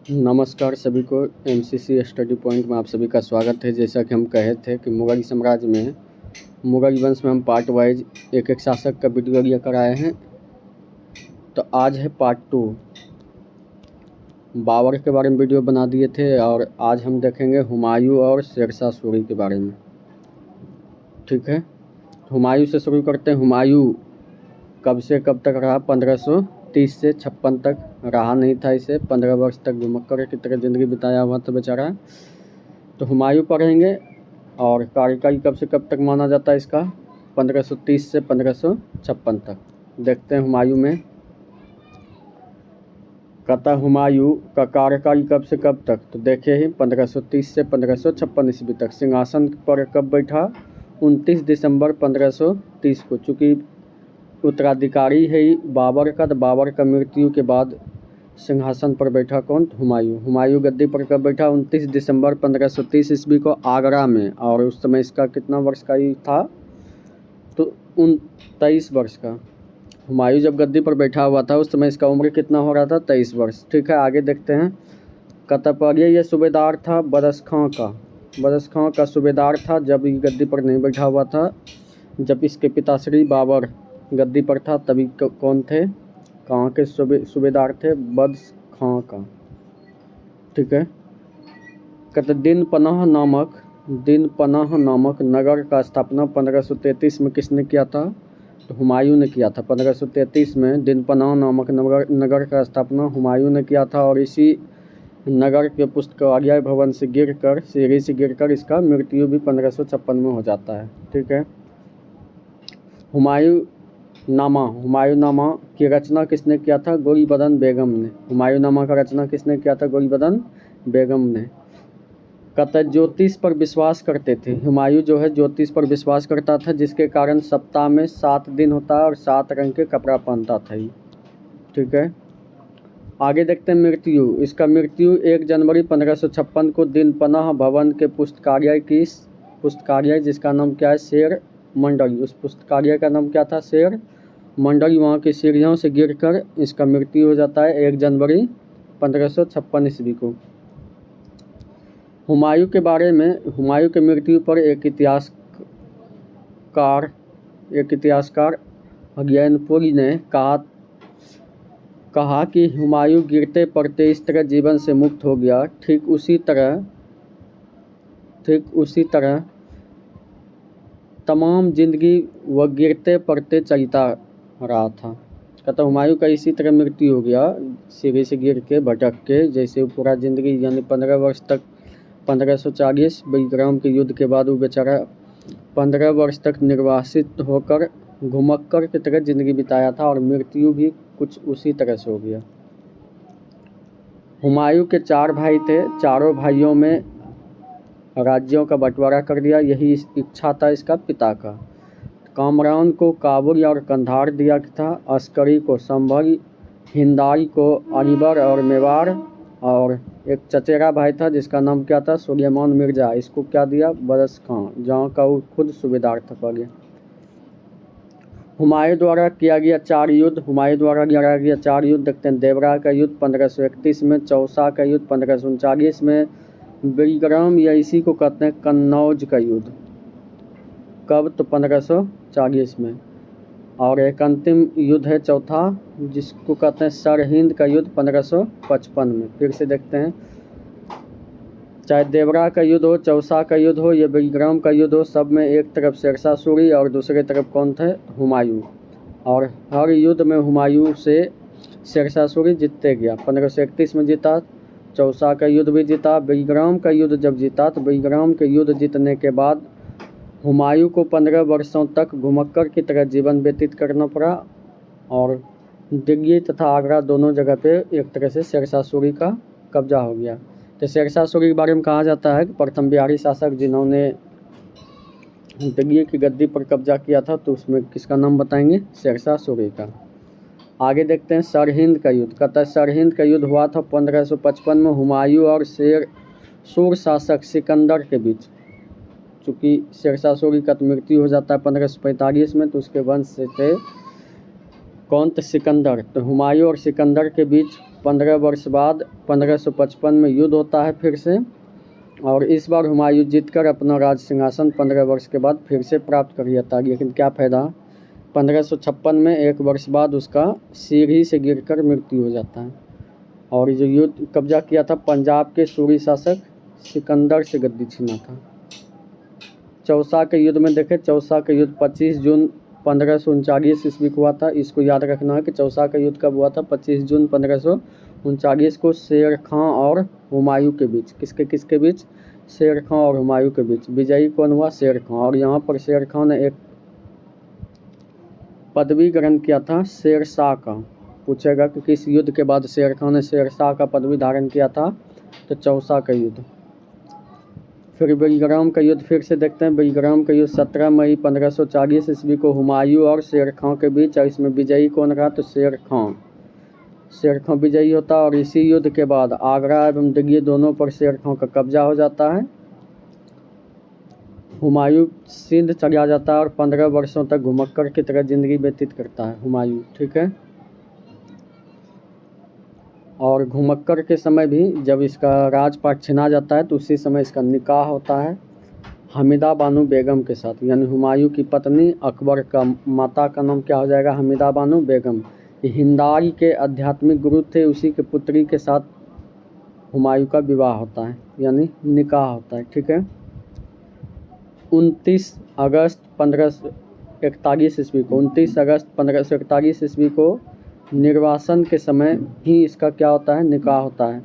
नमस्कार सभी को। एमसीसी स्टडी पॉइंट में आप सभी का स्वागत है। जैसा कि हम कहे थे कि मुगल साम्राज्य में मुगल वंश में हम पार्ट वाइज एक एक शासक का वीडियो लेकर आए हैं। तो आज है पार्ट 2। बाबर के बारे में वीडियो बना दिए थे और आज हम देखेंगे हुमायूं और शेरशाह सूरी के बारे में। ठीक है, हुमायूं से शुरू करते हैं। हुमायूं कब से कब तक रहा? 1530 से 56 तक रहा नहीं था। इसे 15 वर्ष तक घुमक्कर की तरह ज़िंदगी बिताया हुआ था बेचारा। तो हुमायूं पढ़ेंगे। और कार्यकाल कब से कब तक माना जाता है इसका? 1530 से 1556 तक। देखते हैं हुमायूं में। कहता हुमायूं का कार्यकाल कब से कब तक? तो देखिए ही 1530 से 1556 ईस्वी तक। सिंहासन पर कब बैठा? 29 दिसंबर 1530 को। चूँकि उत्तराधिकारी है ही बाबर का, तो बाबर का मृत्यु के बाद सिंहासन पर बैठा कौन? हुमायूं। हुमायूं गद्दी पर कब बैठा? 29 दिसंबर 1530 ईस्वी को आगरा में। और उस समय इसका कितना वर्ष का ही था? तो 23 वर्ष का। हुमायूं जब गद्दी पर बैठा हुआ था उस समय इसका उम्र कितना हो रहा था? 23 वर्ष। ठीक है, आगे देखते हैं। कतपरिया ये सूबेदार था बदस खां का। बदस खां का सूबेदार था जब ये गद्दी पर नहीं बैठा हुआ था। जब इसके पिताश्री बाबर गद्दी पर था तभी कौन थे? कहाँ के सूबेदार थे? बदस खां का। ठीक है, कहते दिन पनाह नामक नगर का स्थापना 1533 में किसने किया था? तो हुमायूं ने किया था। 1533 में दिन पनाह नामक नगर का स्थापना हुमायूं ने किया था। और इसी नगर के पुस्तकालय भवन से गिरकर, सीढ़ी से गिरकर इसका मृत्यु भी 1556 में हो जाता है। ठीक है, हुमायूंनामा की रचना किसने किया था? गोरीबदन बेगम ने। हुमायूंनामा का रचना किसने किया था? गोरीबदन बेगम ने। कहता ज्योतिष पर विश्वास करते थे। हुमायूं जो है ज्योतिष पर विश्वास करता था, जिसके कारण सप्ताह में 7 दिन होता है और 7 रंग के कपड़ा पहनता था ही। ठीक है, आगे देखते हैं मृत्यु। इसका मृत्यु 1 जनवरी 1556 को दिन पनाह भवन के पुस्तकालय जिसका नाम क्या है? शेर मंडल। उस पुस्तकालय का नाम क्या था? शेर मंडल। वहाँ की सीढ़ियों से गिरकर इसका मृत्यु हो जाता है 1 जनवरी 1556 ईस्वी को। हुमायूं के बारे में, हुमायूं के मृत्यु पर एक इतिहासकार अज्ञानपुरी ने कहा कि हुमायूं गिरते पड़ते इस तरह जीवन से मुक्त हो गया, ठीक उसी तरह तमाम जिंदगी वह गिरते पड़ते चलता रहा था। कहता हुमायूं का इसी तरह मृत्यु हो गया, सीढ़ी से गिर के, भटक के, जैसे पूरा ज़िंदगी यानी 15 वर्ष तक 1540 बलिग्राम के युद्ध के बाद वो बेचारा 15 वर्ष तक निर्वासित होकर घुमक्कर की तरह ज़िंदगी बिताया था और मृत्यु भी कुछ उसी तरह से हो गया। हुमायूं के 4 भाई थे। चारों भाइयों में राज्यों का बंटवारा कर दिया। यही इच्छा था इसका पिता का। कामरान को काबुल और कंधार दिया था, अस्करी को संभल, हिंदाई को अलीबर और मेवाड़, और एक चचेरा भाई था जिसका नाम क्या था? सुलेमान मिर्जा। इसको क्या दिया? बदस खां, जहाँ का वो खुद सूबेदार था पहले। हुमायूं द्वारा किया गया 4 युद्ध। हुमायूं द्वारा लड़ा गया 4 युद्ध देखते हैं। देवरा का युद्ध 1531 में, चौसा का युद्ध 1539 में, बिलग्राम या इसी को कहते हैं कन्नौज का युद्ध कब? तो 1540 में। और एक अंतिम युद्ध है चौथा, जिसको कहते हैं सरहिंद का युद्ध 1555 में। फिर से देखते हैं, चाहे देवरा का युद्ध हो, चौसा का युद्ध हो या बिलग्राम का युद्ध हो, सब में एक तरफ शेरशाह सूरी और दूसरे तरफ कौन थे? हुमायूं। और हर युद्ध में हुमायूं से शेरशाह सूरी जीतते गया। 1531 में जीता, चौसा का युद्ध भी जीता, बिलग्राम का युद्ध जब जीता तो बिलग्राम के युद्ध जीतने के बाद हुमायूं को 15 वर्षों तक घुमक्कर की तरह जीवन व्यतीत करना पड़ा। और दिल्ली तथा आगरा दोनों जगह पे एक तरह से शेरशाह सूरी का कब्जा हो गया। तो शेरशाह सूरी के बारे में कहा जाता है कि प्रथम बिहारी शासक जिन्होंने दिल्ली की गद्दी पर कब्जा किया था, तो उसमें किसका नाम बताएंगे? शेरशाह सूरी का। आगे देखते हैं सरहिंद का युद्ध। कहता है सरहिंद का युद्ध हुआ था 1555 में हुमायूं और सूर शासक सिकंदर के बीच। चूँकि शेरशाह सूरी का तो मृत्यु हो जाता है 1545 में, तो उसके वंश से थे कौन? तो सिकंदर। तो हुमायूं और सिकंदर के बीच 15 वर्ष बाद 1555 में युद्ध होता है फिर से, और इस बार हुमायूं जीतकर अपना राज सिंहासन 15 वर्ष के बाद फिर से प्राप्त कर लेता है। लेकिन क्या फ़ायदा, 1556 में 1 वर्ष बाद उसका सीढ़ी से गिरकर मृत्यु हो जाता है। और जो युद्ध कब्जा किया था पंजाब के सूरी शासक सिकंदर से गद्दी छीना था। चौसा के युद्ध में देखें, चौसा का युद्ध 25 जून 1539 ईस्वी को हुआ था। इसको याद रखना है कि चौसा का युद्ध कब हुआ था, 25 जून 1539 को शेर खां और हुमायूं के बीच। किसके बीच, शेर खां और हुमायूं के बीच। विजयी कौन हुआ, शेर खां। और यहाँ पर शेर खां ने एक पदवी ग्रहण किया था शेरशाह का। पूछेगा कि किस युद्ध के बाद शेर खां ने शेरशाह का पदवी धारण किया था, तो चौसा का युद्ध। फिर बेलग्राम का युद्ध फिर से देखते हैं। बेलग्राम का युद्ध 17 मई 1540 ईस्वी को हुमायूं और शेर खां के बीच, और इसमें विजयी कौन रहा, तो शेर खां विजयी होता। और इसी युद्ध के बाद आगरा एवं दिल्ली दोनों पर शेर खां का कब्जा हो जाता है। हुमायूं सिंध चला जाता है और 15 वर्षों तक घुमक्कड़ की तरह जिंदगी व्यतीत करता है हुमायूं, ठीक है। और घुमक्कड़ के समय भी जब इसका राजपाट छिना जाता है तो उसी समय इसका निकाह होता है हमीदा बानो बेगम के साथ, यानी हुमायूं की पत्नी अकबर का माता का नाम क्या हो जाएगा, हमीदा बानो बेगम। ये हिंदारी के आध्यात्मिक गुरु थे, उसी के पुत्री के साथ हुमायूं का विवाह होता है, यानी निकाह होता है, ठीक है। 29 अगस्त 1541 ईस्वी को 29 अगस्त 1541 ईस्वी को निर्वासन के समय ही इसका क्या होता है, निकाह होता है।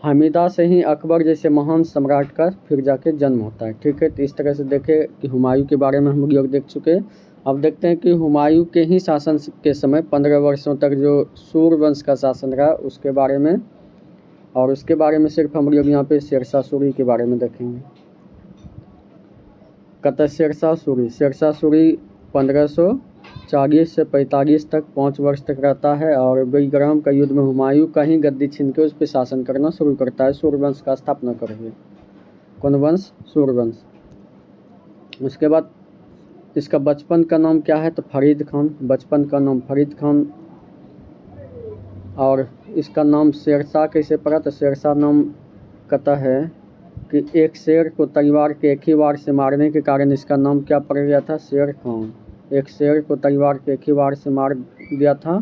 हमीदा से ही अकबर जैसे महान सम्राट का फिर जाके जन्म होता है, ठीक है। तो इस तरह से देखें कि हुमायूं के बारे में हम लोग देख चुके। अब देखते हैं कि हुमायूं के ही शासन के समय 15 वर्षों तक जो सूर्यवंश का शासन रहा उसके बारे में, और उसके बारे में सिर्फ हम लोग यहाँ पे शेरशाह सूरी के बारे में देखेंगे। कहता शेरशाह सूरी 1540 से 45 तक 5 वर्ष तक रहता है, और बेलग्राम का युद्ध में हुमायूं का ही गद्दी छीन के उस पर शासन करना शुरू करता है, सूर्यवंश का स्थापना करके। कौन वंश, सूर्यवंश। उसके बाद इसका बचपन का नाम क्या है, तो फरीद खान। बचपन का नाम फरीद खान। और इसका नाम शेरशाह कैसे पड़ा, तो शेरशाह नाम कहता है कि एक शेर को तलवार के एक ही वार से मारने के कारण इसका नाम क्या पड़ गया था, शेर खान। एक शेर को तलवार के एक ही वार से मार दिया था,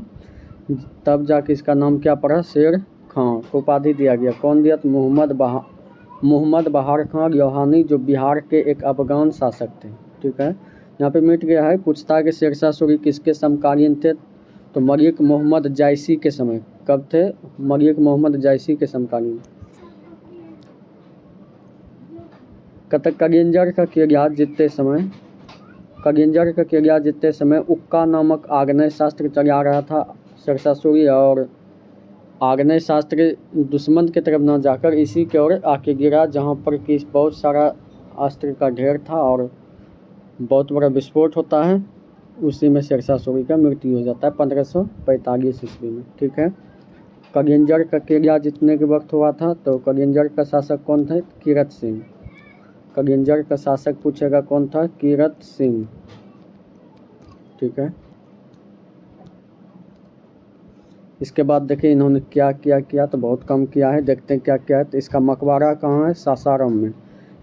तब जाके इसका नाम क्या पड़ा, शेर खां को उपाधि दिया गया। कौन दिया, तो मोहम्मद बहार खां लोहानी, जो बिहार के एक अफगान शासक थे, ठीक है। यहाँ पे मिट गया है। पूछता है कि शेरशाह सूरी किसके समकालीन थे, तो मलिक मोहम्मद जायसी के समय। कब थे, मलिक मोहम्मद जायसी के समकालीन। कलिंजर का किला जीतते समय उक्का नामक आग्नेय शास्त्र चला रहा था शेरशाह सूरी, और आग्नेय शास्त्र दुश्मन की तरफ न जाकर इसी की ओर आके गिरा, जहाँ पर कि बहुत सारा अस्त्र का ढेर था और बहुत बड़ा विस्फोट होता है। उसी में शेरशाह सूरी का मृत्यु हो जाता है 1545 ईस्वी में, ठीक है। कलिंजर का किला जीतने के वक्त हुआ था, तो कलिंजर का शासक कौन थे, कीरत सिंह। कलिंजर का शासक पूछेगा कौन था, कीरत सिंह, ठीक है। इसके बाद देखिए इन्होंने क्या किया, तो बहुत कम किया है। देखते हैं क्या क्या है। तो इसका मकबरा कहाँ है, सासाराम में।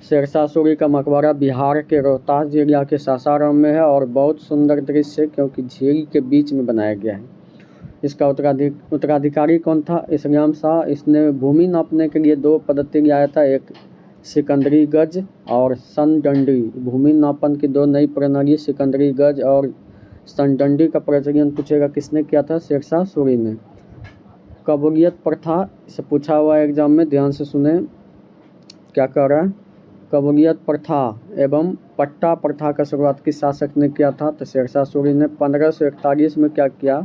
शेरशाह सूरी का मकबरा बिहार के रोहतास जिला के सासाराम में है, और बहुत सुंदर दृश्य है क्योंकि झील के बीच में बनाया गया है। इसका उत्तराधिकारी कौन था, इस्लाम शाह। इसने भूमि नापने के लिए 2 पद्धति लाया था, एक सिकंदरी गज और सनडंडी। भूमि नापन की 2 नई प्रणाली, सिकंदरी गज और सनडंडी का प्रचलन पूछेगा किसने किया था, शेरशाह सूरी ने। कबूलियत प्रथा से पूछा हुआ एग्जाम में, ध्यान से सुने क्या कह रहा है। कबूलियत प्रथा एवं पट्टा प्रथा का शुरुआत किस शासक ने किया था, तो शेरशाह सूरी ने। 1541 में क्या किया,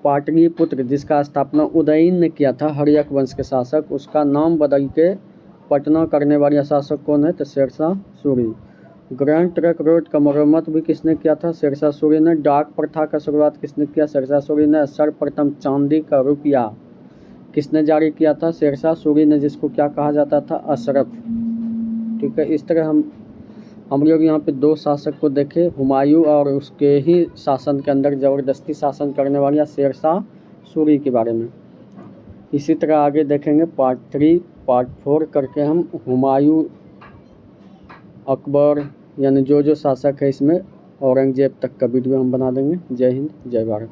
पाटलिपुत्र जिसका स्थापना उदयन ने किया था, हर्यक वंश के शासक, उसका नाम बदल के पटना करने वाला शासक कौन है, तो Shershah Suri. Grand trunk road का मरम्मत भी किसने किया था, शेरशाह सूरी ने। डाक प्रथा का शुरुआत किसने किया, शेरशाह सूरी ने। सर्वप्रथम चांदी का रुपया किसने जारी किया था, शेरशाह सूरी ने, जिसको क्या कहा जाता था, अशरफ, ठीक है। इस तरह हम लोग यहाँ पे 2 शासक को देखे, हुमायूं और उसके ही शासन के अंदर ज़बरदस्ती शासन करने वाला शेरशाह सूरी के बारे में। इसी तरह आगे देखेंगे पार्ट 3, पार्ट 4 करके हम हुमायूं, अकबर यानी जो शासक है इसमें औरंगजेब तक का वीडियो हम बना देंगे। जय हिंद, जय भारत।